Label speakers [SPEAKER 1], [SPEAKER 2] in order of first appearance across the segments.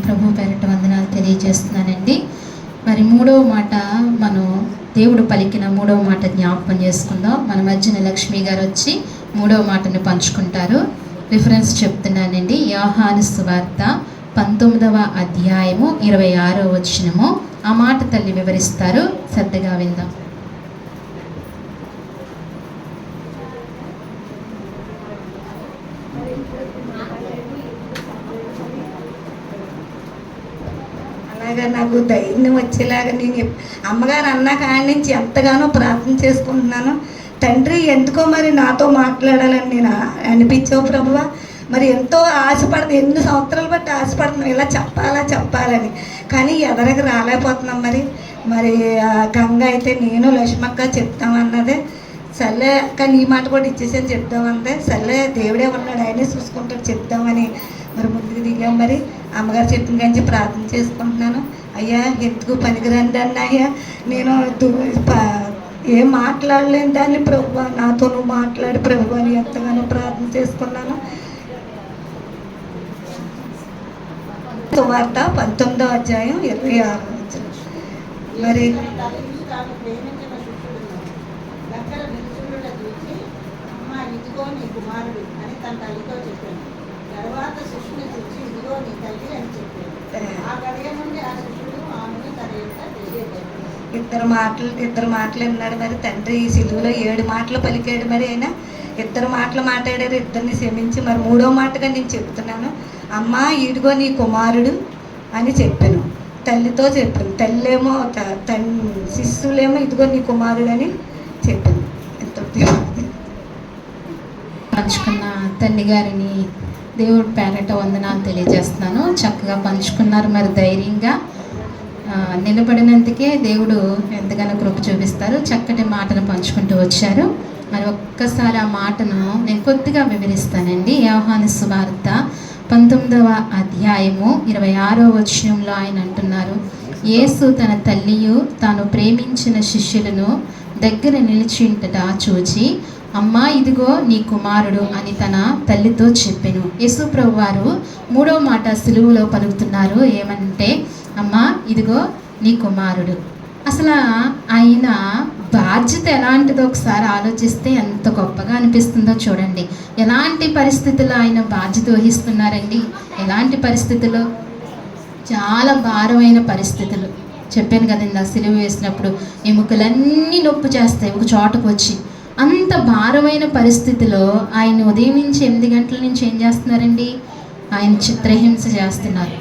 [SPEAKER 1] ప్రభు పేరిట వందనాలు తెలియజేస్తున్నానండి. మరి మూడవ మాట మనం దేవుడు పలికిన మూడవ మాట జ్ఞాపకం చేసుకుందాం. మన మధ్యన లక్ష్మి గారు వచ్చి మూడవ మాటను పంచుకుంటారు. రిఫరెన్స్ చెప్తున్నానండి. యోహాను సువార్త 19వ అధ్యాయము 26వ వచనము. ఆ మాట తల్లి వివరిస్తారు, శ్రద్ధగా విందాం.
[SPEAKER 2] అలాగా నాకు ధైర్యం వచ్చేలాగా నేను అమ్మగారు అన్న కాడి నుంచి ఎంతగానో ప్రార్థన చేసుకుంటున్నాను. తండ్రి ఎందుకో మరి నాతో మాట్లాడాలని నేను అనిపించావు ప్రభువా. మరి ఎంతో ఆశపడుతుంది, ఎన్ని సంవత్సరాలు బట్టి ఆశపడుతున్నాం ఇలా చెప్పాలని, కానీ ఎదరకు రాలేకపోతున్నాం. మరి గంగ అయితే నేను లక్ష్మక్క చెప్తామన్నదే. సర్లే అక్క నీ మాట కూడా ఇచ్చేసాను చెప్దామంటే, సర్లే దేవుడే ఉన్నాడు ఆయనే చూసుకుంటాడు చెప్దామని మరి ముందుకు దిగాం. మరి అమ్మగారు చెప్పిన కానీ ప్రార్థన చేసుకుంటున్నాను. అయ్యా ఎందుకు పనికిరండి అన్న అయ్యా, నేను ఏం మాట్లాడలేని దాన్ని ప్రభు నాతో నువ్వు మాట్లాడి ప్రభు అని ఎంతగానో ప్రార్థన చేసుకున్నాను. సువార్త 19వ అధ్యాయం 26వ వచనం. మరి ఇద్దరు మాటలు విన్నాడు. మరి తండ్రి ఈ సిలువలో 7 మాటలు పలికాడు. మరి అయినా 2 మాటలు మాట్లాడారు, ఇద్దరిని క్షమించి మరి 3వ మాటగా నేను చెప్తున్నాను. అమ్మా ఇదిగో నీ కుమారుడు అని చెప్పాను, తల్లితో చెప్పాను. తల్లేమో శిష్యులేమో ఇదిగో నీ కుమారుడు అని చెప్పాను. ఎంతో
[SPEAKER 1] పంచుకున్న తల్లి గారిని దేవుడి పేరట వందనాలు తెలియజేస్తున్నాను. చక్కగా పంచుకున్నారు. మరి ధైర్యంగా నిలబడినందుకే దేవుడు ఎంతగానో కృప చూపిస్తారు. చక్కటి మాటను పంచుకుంటూ వచ్చారు. మరి ఒక్కసారి ఆ మాటను నేను కొద్దిగా వివరిస్తానండి. యోహాను సువార్త 19వ అధ్యాయము 26వ వచనంలో ఆయన అంటున్నారు, యేసు తన తల్లియు తాను ప్రేమించిన శిష్యులను దగ్గర నిలిచింటట చూచి, అమ్మా ఇదిగో నీ కుమారుడు అని తన తల్లితో చెప్పెను. యేసు ప్రభు వారు 3వ మాట సిలువలో పలుకుతున్నారు. ఏమంటే, అమ్మా ఇదిగో నీ కుమారుడు. అసలు ఆయన బాధ్యత ఎలాంటిదో ఒకసారి ఆలోచిస్తే ఎంత గొప్పగా అనిపిస్తుందో చూడండి. ఎలాంటి పరిస్థితుల్లో ఆయన బాధ్యత వహిస్తున్నారండి. ఎలాంటి పరిస్థితుల్లో? చాలా భారమైన పరిస్థితులు. చెప్పాను కదండి, సిలువ వేసినప్పుడు ఎముకలన్నీ నొప్పి చేస్తాయి ఒక చోటకు వచ్చి. అంత భారమైన పరిస్థితిలో ఆయన ఉదయం నుంచి 8 గంటల నుంచి ఏం చేస్తున్నారండి? ఆయన చిత్రహింస చేస్తున్నారు,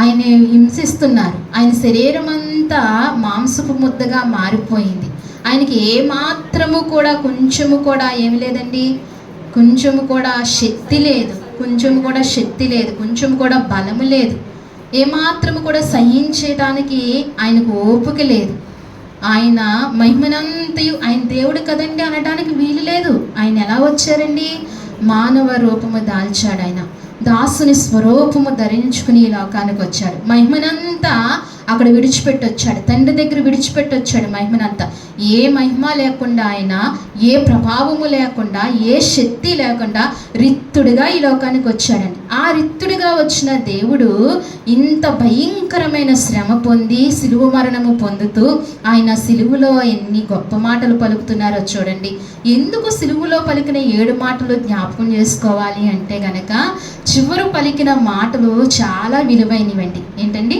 [SPEAKER 1] ఆయన హింసిస్తున్నారు. ఆయన శరీరం అంతా మాంసపు ముద్దగా మారిపోయింది. ఆయనకి ఏమాత్రము కూడా కొంచెము కూడా ఏమి లేదండి, కొంచెము కూడా శక్తి లేదు, కొంచెం కూడా బలము లేదు, ఏమాత్రము కూడా సహించడానికి ఆయనకు ఓపిక లేదు. ఆయన మహిమనంతయు ఆయన దేవుడు కదండి అనడానికి వీలు లేదు. ఆయన ఎలా వచ్చారండి? మానవ రూపము దాల్చాడు. ఆయన దాసుని స్వరూపము ధరించుకుని ఈ లోకానికి వచ్చాడు. మహిమనంతా అక్కడ విడిచిపెట్టి వచ్చాడు, తండ్రి దగ్గర విడిచిపెట్టి వచ్చాడు మహిమనంతా. ఏ మహిమ లేకుండా ఆయన, ఏ ప్రభావము లేకుండా, ఏ శక్తి లేకుండా రిత్తుడిగా ఈ లోకానికి వచ్చాడండి. ఆ రిత్తుడిగా వచ్చిన దేవుడు ఇంత భయంకరమైన శ్రమ పొంది సిలువ మరణము పొందుతూ ఆయన సిలువలో ఎన్ని గొప్ప మాటలు పలుకుతున్నారో చూడండి. ఎందుకు సిలువలో పలికిన 7 మాటలు జ్ఞాపకం చేసుకోవాలి అంటే గనక, చివరు పలికిన మాటలు చాలా విలువైనవండి. ఏంటండి?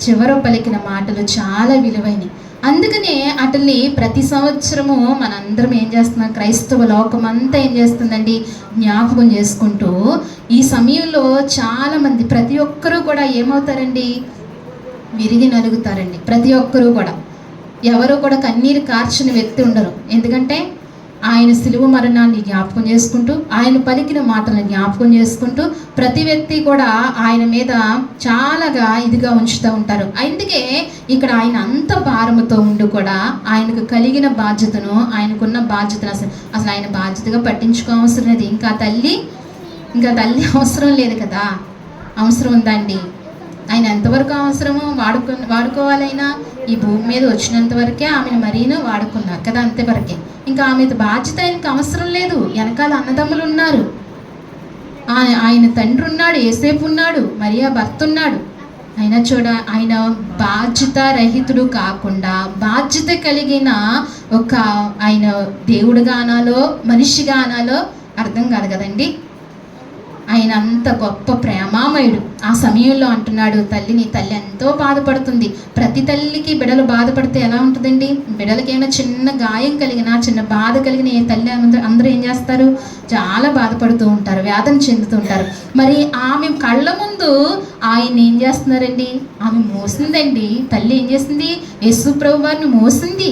[SPEAKER 1] చివర పలికిన మాటలు చాలా విలువైనవి. అందుకనే వాటిని ప్రతి సంవత్సరము మనందరం ఏం చేస్తున్నాం, క్రైస్తవ లోకం అంతా ఏం చేస్తుందండి, జ్ఞాపకం చేసుకుంటూ ఈ సమయంలో చాలామంది ప్రతి ఒక్కరూ కూడా ఏమవుతారండి, విరిగి నలుగుతారండి. ప్రతి ఒక్కరూ కూడా, ఎవరు కూడా కన్నీరు కార్చని వ్యక్తి ఉండరు. ఎందుకంటే ఆయన సిలువ మరణాన్ని జ్ఞాపకం చేసుకుంటూ, ఆయన పలికిన మాటలను జ్ఞాపకం చేసుకుంటూ ప్రతి వ్యక్తి కూడా ఆయన మీద చాలాగా ఇదిగా ఉంచుతూ ఉంటారు. అందుకే ఇక్కడ ఆయన అంత భారముతో ఉండి కూడా ఆయనకు కలిగిన బాధ్యతను, ఆయనకున్న బాధ్యతను అసలు ఆయన బాధ్యతగా పట్టించుకోవసరం లేదు. ఇంకా తల్లి అవసరం లేదు కదా. అవసరం ఉందండి. ఆయన ఎంతవరకు అవసరమో వాడుకోవాలైనా ఈ భూమి మీద వచ్చినంత వరకే ఆమెను మరీను వాడుకున్నారు కదా, అంతవరకే. ఇంకా ఆమె బాధ్యత ఆయనకు అవసరం లేదు. వెనకాల అన్నదమ్ములు ఉన్నారు, ఆయన తండ్రి ఉన్నాడు, యేసేపు ఉన్నాడు, మరియా భర్త ఉన్నాడు. ఆయన బాధ్యత రహితుడు కాకుండా బాధ్యత కలిగిన ఒక ఆయన దేవుడుగా అనాలో మనిషిగా అనాలో అర్థం కాదు కదండి. ఆయన అంత గొప్ప ప్రేమామయుడు. ఆ సమయంలో అంటున్నాడు, తల్లి ఎంతో బాధపడుతుంది. ప్రతి తల్లికి బిడ్డలు బాధపడితే ఎలా ఉంటుందండి? బిడ్డలకి ఏమైనా చిన్న గాయం కలిగినా, చిన్న బాధ కలిగిన ఏ తల్లి అందరూ ఏం చేస్తారు? చాలా బాధపడుతూ ఉంటారు, వేదన చెందుతూ ఉంటారు. మరి ఆమె కళ్ళ ముందు ఆయన ఏం చేస్తున్నారండి? ఆమె మోసిందండి. తల్లి ఏం చేసింది? యేసు ప్రభు వారిని మోసింది.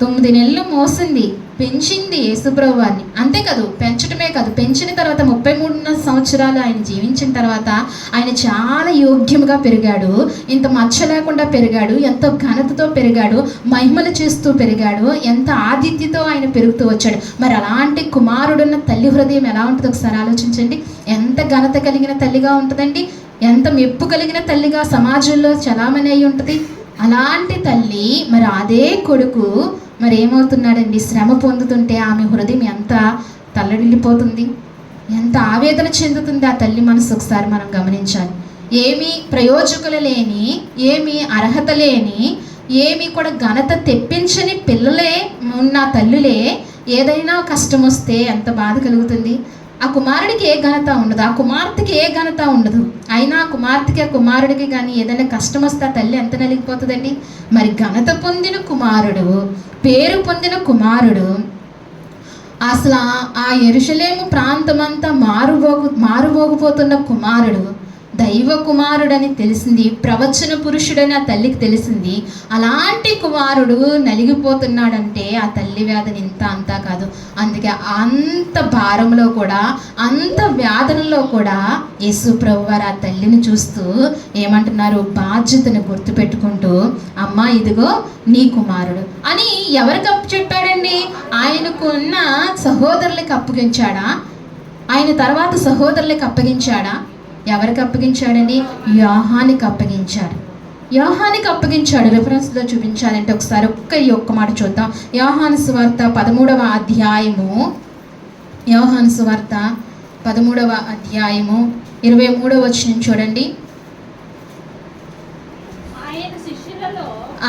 [SPEAKER 1] 9 నెలలు మోసింది, పెంచింది యేసుప్రభు వారిని. అంతేకాదు, పెంచడమే కాదు, పెంచిన తర్వాత 33 సంవత్సరాలు ఆయన జీవించిన తర్వాత ఆయన చాలా యోగ్యముగా పెరిగాడు. ఇంత మచ్చ లేకుండా పెరిగాడు, ఎంతో ఘనతతో పెరిగాడు, మహిమలు చేస్తూ పెరిగాడు, ఎంత ఆతిథ్యతో ఆయన పెరుగుతూ వచ్చాడు. మరి అలాంటి కుమారుడున్న తల్లి హృదయం ఎలా ఉంటుందో ఒకసారి ఆలోచించండి. ఎంత ఘనత కలిగిన తల్లిగా ఉంటుందండి, ఎంత మెప్పు కలిగిన తల్లిగా సమాజంలో చలామణి అయి ఉంటుంది. అలాంటి తల్లి మరి అదే కొడుకు మరి ఏమవుతున్నాడండి? శ్రమ పొందుతుంటే ఆమె హృదయం ఎంత తల్లడిల్లిపోతుంది, ఎంత ఆవేదన చెందుతుంది ఆ తల్లి మనసు. ఒకసారి మనం గమనించాలి. ఏమీ ప్రయోజకులు లేని, ఏమీ అర్హత లేని, ఏమీ కూడా ఘనత తెప్పించని పిల్లలే ఉన్న తల్లులే ఏదైనా కష్టం వస్తే ఎంత బాధ కలుగుతుంది. ఆ కుమారుడికి ఏ ఘనత ఉండదు, ఆ కుమార్తెకి ఏ ఘనత ఉండదు. అయినా ఆ కుమార్తెకి ఆ కుమారుడికి కానీ ఏదైనా కష్టం వస్తే ఆ తల్లి ఎంత నలిగిపోతుందండి. మరి ఘనత పొందిన కుమారుడు, పేరు పొందిన కుమారుడు, అసలు ఆ యెరూషలేము ప్రాంతమంతా మారుమోగిపోతున్న కుమారుడు దైవ కుమారుడని తెలిసింది, ప్రవచన పురుషుడని ఆ తల్లికి తెలిసింది. అలాంటి కుమారుడు నలిగిపోతున్నాడంటే ఆ తల్లి వేదన ఇంత అంతా కాదు. అందుకే అంత భారంలో కూడా, అంత వేదనలో కూడా యేసు ప్రభు వారు ఆ తల్లిని చూస్తూ ఏమంటున్నారు? బాధ్యతను గుర్తుపెట్టుకుంటూ, అమ్మ ఇదిగో నీ కుమారుడు అని ఎవరికి అప్పు చెప్పాడండి? ఆయనకున్న సహోదరులకి అప్పగించాడా? ఆయన తర్వాత సహోదరులకి అప్పగించాడా? ఎవరికి అప్పగించాడండి? యోహానికి అప్పగించాడు. యోహానికి అప్పగించాడు. రిఫరెన్స్లో చూపించాలంటే ఒకసారి ఒక్క మాట చూద్దాం. యోహాను సువార్త 13వ అధ్యాయము, యోహాను సువార్త 13వ అధ్యాయము 23వ వచనం చూడండి.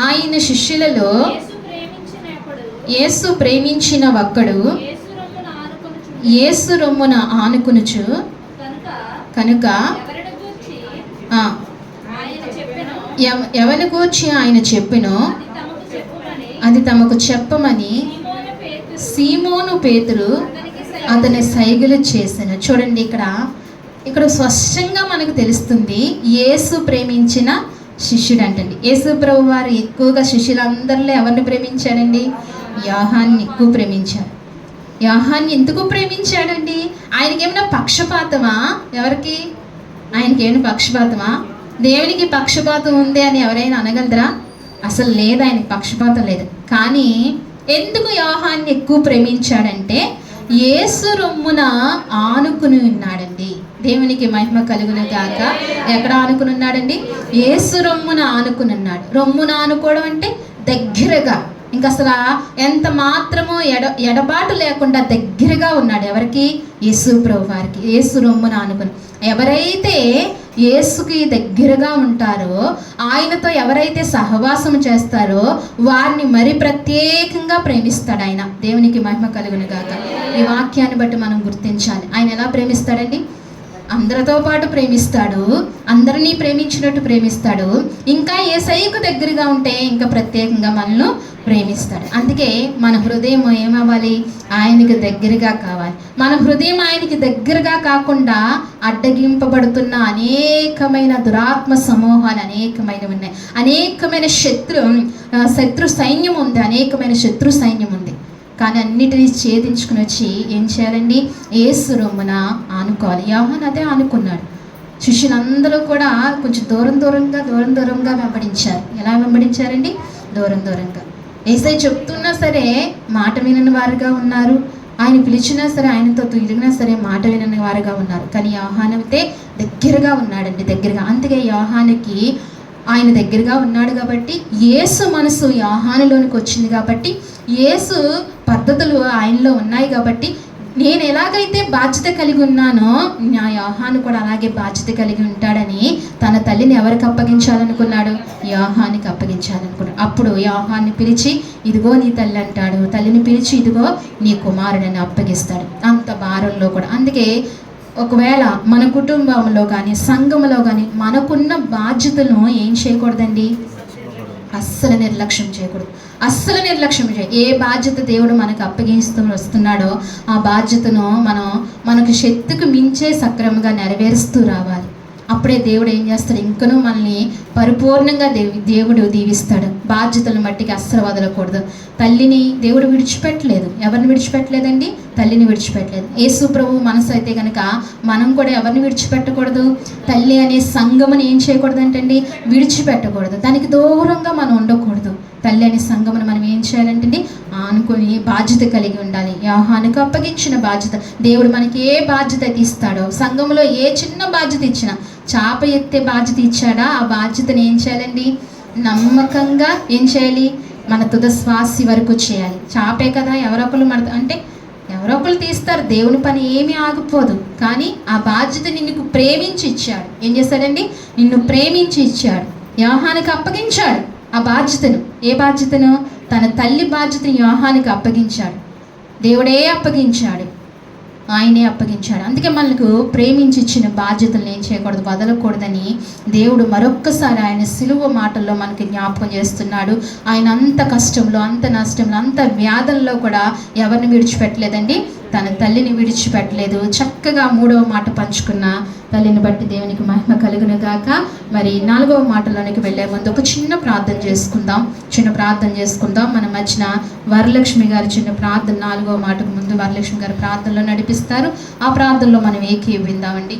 [SPEAKER 1] ఆయన శిష్యులలో యేసు ప్రేమించిన ఒక్కడు యేసు రొమ్మున ఆనుకొనుచు కనుక ఎవరి గూర్చి ఆయన చెప్పెనో అది తమకు చెప్పమని సీమోను పేతురు అతని సైగలు చేసిన. చూడండి, ఇక్కడ స్పష్టంగా మనకు తెలుస్తుంది యేసు ప్రేమించిన శిష్యుడు అంటండి. యేసు ప్రభు వారు ఎక్కువగా శిష్యులందరిలో ఎవరిని ప్రేమించాడండి? యోహాన్ని ఎక్కువ ప్రేమించాడు. యోహాన్ని ఎందుకు ప్రేమించాడండి? ఆయనకి ఏమైనా పక్షపాతమా? ఎవరికి? ఆయనకి ఏమైనా పక్షపాతమా? దేవునికి పక్షపాతం ఉంది అని ఎవరైనా అనగలరా? అసలు లేదు, ఆయనకి పక్షపాతం లేదు. కానీ ఎందుకు యోహాన్ని ఎక్కువ ప్రేమించాడంటే యేసు రొమ్మున ఆనుకుని ఉన్నాడండి. దేవునికి మహిమ కలుగును గాక. ఎక్కడ ఆనుకుని ఉన్నాడండి? యేసు రొమ్మున ఆనుకుని ఉన్నాడు. రొమ్మున ఆనుకోవడం అంటే దగ్గరగా, ఇంకా అసలు ఎంత మాత్రమో ఎడబాటు లేకుండా దగ్గరగా ఉన్నాడు. ఎవరికి? యేసు ప్రభు వారికి. యేసు రొమ్మున ఆనుకుని ఎవరైతే యేసుకి దగ్గరగా ఉంటారో, ఆయనతో ఎవరైతే సహవాసం చేస్తారో వారిని మరి ప్రత్యేకంగా ప్రేమిస్తాడు ఆయన. దేవునికి మహిమ కలుగును గాక. ఈ వాక్యాన్ని బట్టి మనం గుర్తించాలి. ఆయన ఎలా ప్రేమిస్తాడండి? అందరితో పాటు ప్రేమిస్తాడు, అందరినీ ప్రేమించినట్టు ప్రేమిస్తాడు. ఇంకా యేసయ్యకు దగ్గరగా ఉంటే ఇంకా ప్రత్యేకంగా మనల్ని ప్రేమిస్తాడు. అందుకే మన హృదయం ఏమవ్వాలి? ఆయనకి దగ్గరగా కావాలి. మన హృదయం ఆయనకి దగ్గరగా కాకుండా అడ్డగింపబడుతున్న అనేకమైన దురాత్మ సమూహాలు అనేకమైనవి ఉన్నాయి. అనేకమైన శత్రు సైన్యం ఉంది, అనేకమైన శత్రు సైన్యం ఉంది. కానీ అన్నిటినీ ఛేదించుకుని వచ్చి ఏం చేయాలండి? యేసు రొమ్మున ఆనుకోవాలి. యోహాను అదే ఆనుకున్నాడు. శిష్యులందరూ కూడా కొంచెం దూరంగా వెంబడించారు. ఎలా వెంబడించారండి? దూరంగా. యేసయ్య చెప్తున్నా సరే మాట వినని వారుగా ఉన్నారు. ఆయన పిలిచినా సరే, ఆయనతో తిరిగినా సరే మాట వినని వారుగా ఉన్నారు. కానీ యోహాను అయితే దగ్గరగా ఉన్నాడండి, దగ్గరగా. అందుకే యోహానుకి ఆయన దగ్గరగా ఉన్నాడు కాబట్టి, యేసు మనసు యోహానులోనికి వచ్చింది కాబట్టి, యేసు పద్ధతులు ఆయనలో ఉన్నాయి కాబట్టి, నేను ఎలాగైతే బాధ్యత కలిగి ఉన్నానో నా యోహాను కూడా అలాగే బాధ్యత కలిగి ఉంటాడని తన తల్లిని ఎవరికి అప్పగించాలనుకున్నాడు? యోహానికి అప్పగించాలనుకున్నాడు. అప్పుడు యోహాన్ని పిలిచి ఇదిగో నీ తల్లి అంటాడు, తల్లిని పిలిచి ఇదిగో నీ కుమారుడని అప్పగిస్తాడు. అంత భారంలో కూడా. అందుకే ఒకవేళ మన కుటుంబంలో కానీ సంఘంలో కానీ మనకున్న బాధ్యతలను ఏం చేయకూడదండి? అస్సలు నిర్లక్ష్యం చేయకూడదు. అస్సలు నిర్లక్ష్యం చేయ. ఏ బాధ్యత దేవుడు మనకు అప్పగిస్తూ వస్తున్నాడో ఆ బాధ్యతను మనకు శక్తికి మించే సక్రమంగా నెరవేరుస్తూ రావాలి. అప్పుడే దేవుడు ఏం చేస్తాడు? ఇంకనూ మనల్ని పరిపూర్ణంగా దేవుడు దీవిస్తాడు. బాధ్యతలను మట్టికి అస్సలు వదలకూడదు. తల్లిని దేవుడు విడిచిపెట్టలేదు. ఎవరిని విడిచిపెట్టలేదండి? తల్లిని విడిచిపెట్టలేదు. యేసు ప్రభు మనసు అయితే కనుక మనం కూడా ఎవరిని విడిచిపెట్టకూడదు? తల్లి అనే సంఘముని ఏం చేయకూడదంటండి? విడిచిపెట్టకూడదు. దానికి దూరంగా మనం ఉండకూడదు. తల్లి అనే సంఘమును మనం ఏం చేయాలంటే ఆనుకొని బాధ్యత కలిగి ఉండాలి. యోహానుకు అప్పగించిన బాధ్యత, దేవుడు మనకి ఏ బాధ్యత అయితే ఇస్తాడో, సంఘంలో ఏ చిన్న బాధ్యత ఇచ్చినా, చాప ఎత్తే బాధ్యత ఇచ్చాడా, ఆ బాధ్యతను ఏం చేయాలండి? నమ్మకంగా ఏం చేయాలి? మన తుద శ్వాసి వరకు చేయాలి. చాపే కదా, ఎవరొకరు ఎవరొకరు తీస్తారు. దేవుని పని ఏమీ ఆగిపోదు. కానీ ఆ బాధ్యత నిన్ను ప్రేమించి ఇచ్చాడు. ఏం చేశాడండి? నిన్ను ప్రేమించి ఇచ్చాడు. యోహానుకు అప్పగించాడు ఆ బాధ్యతను. ఏ బాధ్యతను? తన తల్లి బాధ్యతను యోహానుకు అప్పగించాడు. దేవుడే అప్పగించాడు, ఆయనే అప్పగించాడు. అందుకే మనకు ప్రేమించి ఇచ్చిన బాధ్యతలను ఏం చేయకూడదు? వదలకూడదని దేవుడు మరొక్కసారి ఆయన సిలువ మాటల్లో మనకి జ్ఞాపకం చేస్తున్నాడు. ఆయన అంత కష్టంలో, అంత నష్టంలో, అంత వ్యాధుల్లో కూడా ఎవరిని విడిచిపెట్టలేదండి? తన తల్లిని విడిచిపెట్టలేదు. చక్కగా 3వ మాట పంచుకున్న తల్లిని బట్టి దేవునికి మహిమ కలుగును గాక. మరి 4వ మాటలోనికి వెళ్ళే ముందు ఒక చిన్న ప్రార్థన చేసుకుందాం. మన మధ్యన వరలక్ష్మి గారు చిన్న ప్రార్థన 4వ మాటకు ముందు వరలక్ష్మి గారు ప్రార్థనలో నడిపిస్తారు. ఆ ప్రార్థనలో మనం ఏకీవిందామండి.